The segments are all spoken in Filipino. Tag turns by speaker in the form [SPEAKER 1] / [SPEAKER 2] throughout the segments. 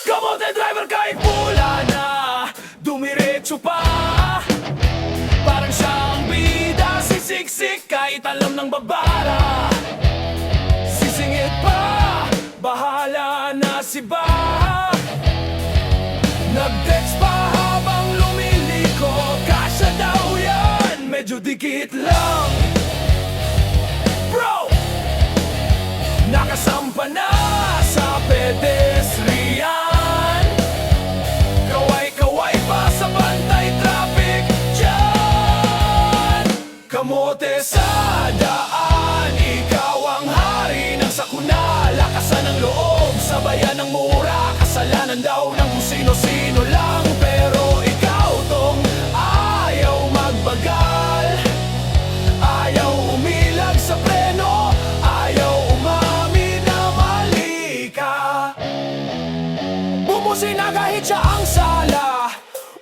[SPEAKER 1] Kamote driver kahit pula na, dumiretso pa. Parang siyang bida, sisiksik kahit alam ng babara. Sisingit pa, bahala na si Baha. Nag-text pa habang lumiliko, kasya daw yan, medyo dikit lang. Bro, nakasampa na sa pedestrian. Kaway-kaway pa sa bantay traffic dyan. Kamote sa daan, ikaw ang hari ng sakuna. Lakasan ng loob, sabayan ng mura. Kasalanan daw ng kung sino-sino lang, pero ikaw tong ayaw magbagal. Ayaw umilag sa preno, ayaw umamin na mali ka. Bumusin na kahit siya ang sala,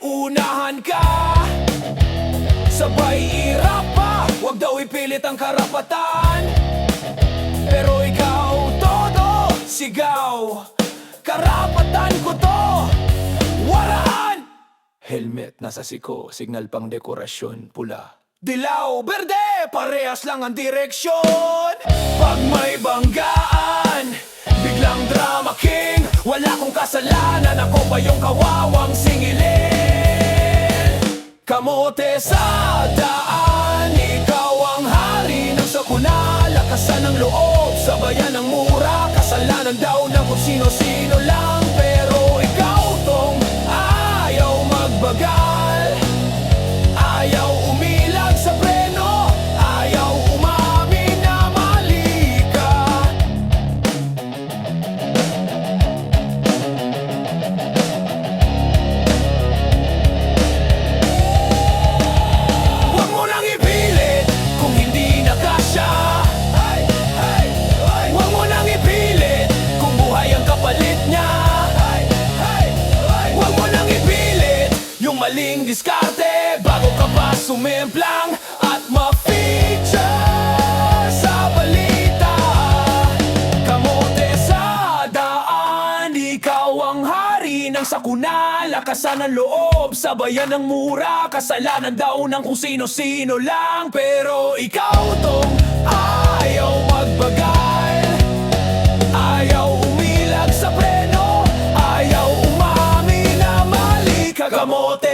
[SPEAKER 1] unahan ka. Sabay irap pa, wag daw ipilit ang karapatan. Pero ikaw todo sigaw, karapatan ko to, waraan. Helmet nasa siko, signal pang dekorasyon, pula dilaw, berde, parehas lang ang direksyon. Pag may banggaan, biglang drama king. Wala kong kasalanan, ako pa yung kawawang singilin. Kamote sa daan, ikaw ang hari ng sakuna. Lakasan ng loob, sabayan ng mura. Kasalanan daw ng kung sino-sino lang, pero ikaw tong ayaw magbagal. Ayaw umilag sa preno, ayaw umamin na mali ka. Huwag mo nang ipilit kung hindi na kasya. Huwag mo nang ipilit kung buhay ang kapalit niya. Huwag mo nang ipilit yung maling diskarte bago ka pa sumimplang at ma-feature sa balita. Kamote sa daan, ikaw ang hari ng sakuna. Lakasan ng loob, sabayan ng mura. Kasalanan daw ng kung sino-sino lang, pero ikaw tong ayaw magbagal. Ayaw umilag sa preno, ayaw umamin na mali ka. Kamote